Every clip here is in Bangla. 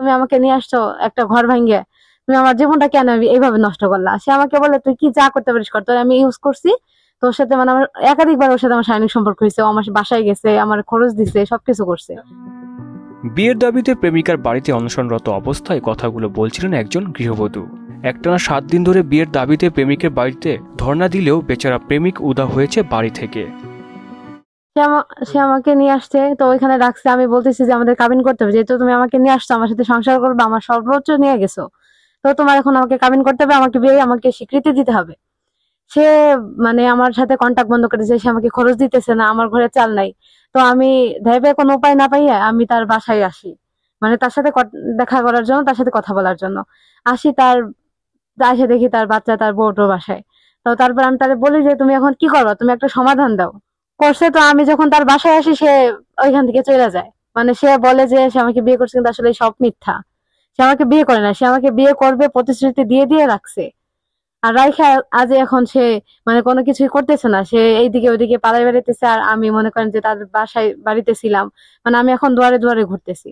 তুমি আমাকে নিয়ে আসছো একটা ঘর ভাঙিয়ে, তুমি আমার জীবনটা কেন এইভাবে নষ্ট করলা। সে আমাকে বলে তুই কি যা করতে পারিস কর, তোর আমি ইউজ করছি, তোর সাথে মানে আমার একাধিকবার ওর সাথে আমার শারীরিক সম্পর্ক হয়েছে, ও আমার বাসায় গেছে, আমার খরচ দিছে, সবকিছু করছে। বিয়ের দাবিতে প্রেমিকার বাড়িতে অনশনরত অবস্থায় কথাগুলো বলছিলেন একজন গৃহবধূ। একটানা 7 দিন ধরে বিয়ের দাবিতে প্রেমিকের বাড়িতে ধর্ণা দিলেও বেচারা প্রেমিক উদা হয়েছে বাড়ি থেকে। সে আমাকে নিয়ে আসছে, তো ওইখানে রাখছে। আমি বলতেছি যে আমাদের কাবিন করতে হবে, যেহেতু তুমি আমাকে নিয়ে আসছো, আমার সাথে সংসার করবে, আমার সর্বোচ্চ নিয়ে গেছো, তো তোমার এখন আমাকে কাবিন করতে হবে, আমাকে বিয়ে, আমাকে স্বীকৃতি দিতে হবে। সে মানে আমার সাথে কন্টাক্ট বন্ধ করেছে, সে আমাকে খরচ দিতেছে না, আমার ঘরে চাল নাই। তো আমি ভেবে কোনো উপায় না পাইয়া আমি তার বাসায় আসি, মানে তার সাথে দেখা করার জন্য, তার সাথে কথা বলার জন্য আসি। এসে দেখি তার বাচ্চা, তার বউটো বাসায়। তো তারপর আমি তারে বলি যে তুমি এখন কি করবা, তুমি একটা সমাধান দাও। করছে। তো আমি যখন তার বাসায় আসি, সে ওইখান থেকে চলে যায়। মানে সে বলে যে সে আমাকে বিয়ে করছে, কিন্তু আসলে সব মিথ্যা। সে আমাকে বিয়ে করে না, সে আমাকে বিয়ে করবে প্রতিশ্রুতি দিয়ে দিয়ে রাখছে। আর রাইখা আজ এখন সে মানে কোনো কিছুই করতেছে না, সে এইদিকে ওইদিকে পালাই বেড়াইতেছে। আর আমি মনে করেন যে তার বাসায় বাড়িতে ছিলাম, মানে আমি এখন দুয়ারে দুয়ারে ঘুরতেছি।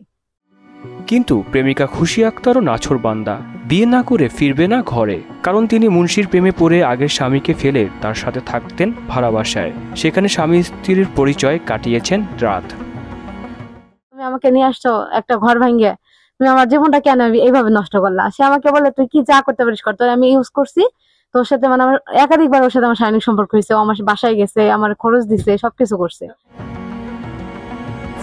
কিন্তু প্রেমিকা খুশি আক্তারও নাছোড়বান্দা, বিয়ে না করে ফিরবে না ঘরে। কারণ তিনি মুন্সির প্রেমে পড়ে আগের স্বামীকে ফেলে তার সাথে থাকতেন ভাড়া বাসায়। সেখানে স্বামী স্ত্রীর পরিচয় কাটিয়েছেন রাত। তুমি আমাকে নিয়ে আসছো একটা ঘর ভাঙিয়ে, তুমি আমার জীবনটা কেন এইভাবে নষ্ট করলা। সে আমাকে বলে তুই কি যা করতে পারিস কর, তোর আমি ইউজ করছি, তোর সাথে মানে আমার একাধিকবার ওর সাথে আমার শারীরিক সম্পর্ক হয়েছে, ও আমার বাসায় গেছে, আমার খরচ দিছে, সবকিছু করছে।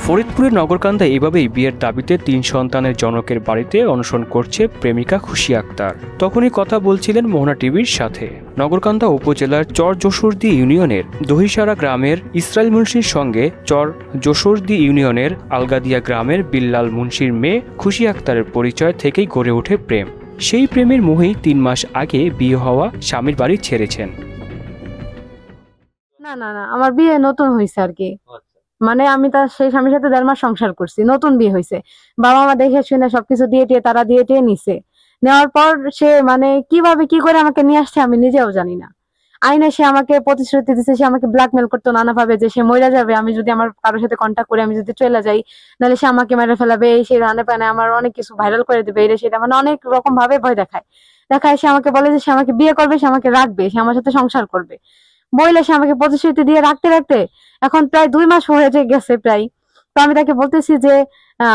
ফরিদপুরের নগরকান্দায় এভাবেই বিয়ের দাবিতে 3 সন্তানের জনকের বাড়িতে অনশন করছে প্রেমিকা খুশি আক্তার। তখনই কথা বলছিলেন মোহনা টিভির সাথে। নগরকান্দা উপজেলার চর যশোরদী ইউনিয়নের দহিসারা গ্রামের ইসরাইল মুন্সির সঙ্গে চর যশোরদী ইউনিয়নের আলগাদিয়া গ্রামের বিল্লাল মুন্সির মেয়ে খুশি আক্তারের পরিচয় থেকেই গড়ে ওঠে প্রেম। সেই প্রেমের মোহেই 3 মাস আগে বিয়ে হওয়া স্বামীর বাড়ি ছেড়েছেন। না না না, আমার বিয়ে নতুন হয়েছে আর কি। মানে আমি তার সেই স্বামীর সাথে 1.5 মাস সংসার করছি, নতুন বিয়ে হয়েছে। বাবা মা দেখে শুনে সবকিছু দিয়ে টিয়ে তারা দিয়ে টিয়ে নিছে। নেওয়ার পর সে মানে কিভাবে কি করে আমাকে নিয়ে আসছে আমি নিজেও জানি না। আইনে সে আমাকে প্রতিশ্রুতি দিচ্ছে, সে আমাকে ব্ল্যাকমেল করতো নানাভাবে, যে সে মরে যাবে আমি যদি আমার কারোর সাথে কন্ট্যাক্ট করে আমি যদি চলে যাই, নাহলে সে আমাকে মেরে ফেলাবে, এই সেই রানে পানে আমার অনেক কিছু ভাইরাল করে দেবে, এটা সেটা মানে অনেক রকম ভাবে ভয় দেখায়। সে আমাকে বলে যে সে আমাকে বিয়ে করবে, সে আমাকে রাখবে, সে আমার সাথে সংসার করবে বইলে সে আমাকে প্রতিশ্রুতি দিয়ে রাখতে রাখতে এখন প্রায় 2 মাস হয়ে গেছে প্রায়। তো আমি তাকে বলতেছি যে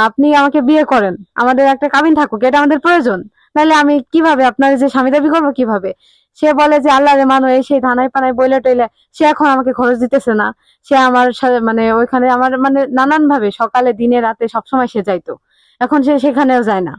আপনি আমাকে বিয়ে করেন, আমাদের একটা কাবিন থাকুক, এটা আমাদের প্রয়োজন, নাহলে আমি কিভাবে আপনার যে স্বামী দাবি করবো কিভাবে। সে বলে যে আল্লাহ রে মানো, এই সেই ধানাই পানায় বইলে টইলে সে এখন আমাকে খরচ দিতেছে না। সে আমার সাথে মানে ওইখানে আমার মানে নানান ভাবে সকালে দিনে রাতে সবসময় সে যাইতো, এখন সে সেখানেও যায় না।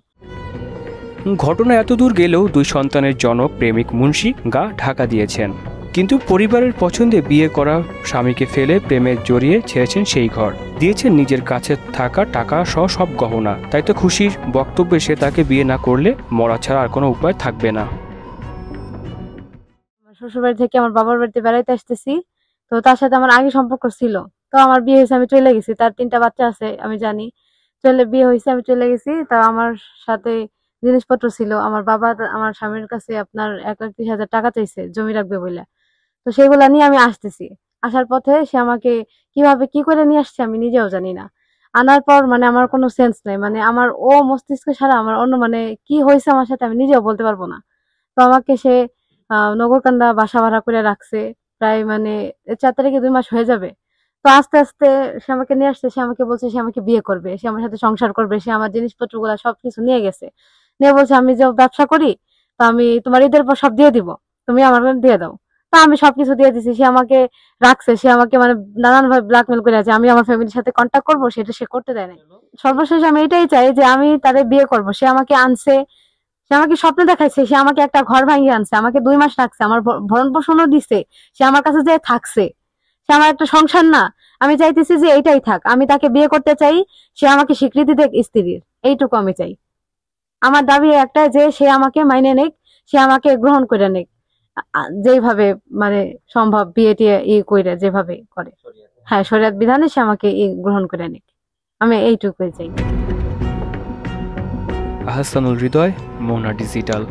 ঘটনা এত দূর গেলেও 2 সন্তানের জনক প্রেমিক মুন্সি গা ঢাকা দিয়েছেন। কিন্তু পরিবারের পছন্দে বিয়ে করা স্বামীকে ফেলে প্রেমে জড়িয়ে ছেড়েছেন সেই ঘর, দিয়েছেন নিজের কাছে থাকা টাকা সহ সব গহনা। তাই তো খুশির বক্তব্যে সে তাকে বিয়ে না করলে মরা ছাড়া আর কোনো উপায় থাকবে না। শ্বশুর বাড়ি থেকে আমার বাবার বাড়িতে বেড়াইতে আসতেছি, তো তার সাথে আমার আগে সম্পর্ক ছিল। তো আমার বিয়ে হয়েছে, আমি চলে গেছি, তার 3টা বাচ্চা আছে আমি জানি। বিয়ে হয়েছে, আমি চলে গেছি। তা আমার সাথে জিনিসপত্র ছিল। আমার বাবা আমার স্বামীর কাছে আপনার 1,30,000 টাকা চাইছে জমি রাখবে বলে। তো সেগুলা নিয়ে আমি আসতেছি। আসার পথে সে আমাকে কিভাবে কি করে নিয়ে আসছে আমি নিজেও জানি না। আনার পর মানে আমার কোনো সেন্স নাই, মানে আমার ও মস্তিষ্ক ছাড়া আমার অন্য মানে কি হয়েছে আমার সাথে আমি নিজেও বলতে পারবো না। তো আমাকে সে নগরকান্দা বাসা ভাড়া করে রাখছে প্রায় মানে 4 তারিখে 2 মাস হয়ে যাবে। তো আস্তে আস্তে সে আমাকে নিয়ে আসছে, সে আমাকে বলছে সে আমাকে বিয়ে করবে, সে আমার সাথে সংসার করবে, সে আমার জিনিসপত্র গুলা সবকিছু নিয়ে গেছে। নিয়ে বলছে আমি যে ব্যবসা করি, তো আমি তোমার ঈদের পর সব দিয়ে দিব, তুমি আমার দিয়ে দাও। তা আমি সবকিছু দিয়ে দিছি, সে আমাকে রাখছে, সে আমাকে মানে নানান ভাবে ব্ল্যাকমেল করে আছে, আমি আমার ফ্যামিলির সাথে কন্ট্যাক্ট করবো সেটা সে করতে দেয় নাই। সর্বশেষ আমি এটাই চাই যে আমি তারে বিয়ে করব। সে আমাকে আনছে, সে আমাকে স্বপ্নে দেখাইছে, সে আমাকে একটা ঘর ভাঙিয়ে আনছে, আমাকে 2 মাস রাখছে, আমার ভরণ পোষণও দিছে, সে আমার কাছে যে থাকছে, সে আমার একটা সংসার না। আমি চাইতেছি যে এইটাই থাক, আমি তাকে বিয়ে করতে চাই, সে আমাকে স্বীকৃতি দেখ স্ত্রীর, এইটুকু আমি চাই। আমার দাবি একটাই যে সে আমাকে মাইনে নেক, সে আমাকে গ্রহণ করে নেক, যেভাবে মানে সম্ভব বিয়ে টিয়ে কইরা যেভাবে করে, হ্যাঁ শরিয়ত বিধানে সে আমাকে গ্রহণ করে নেক, আমি এইটুকুই চাই। আহসানুল হৃদয়, মোহনা ডিজিটাল।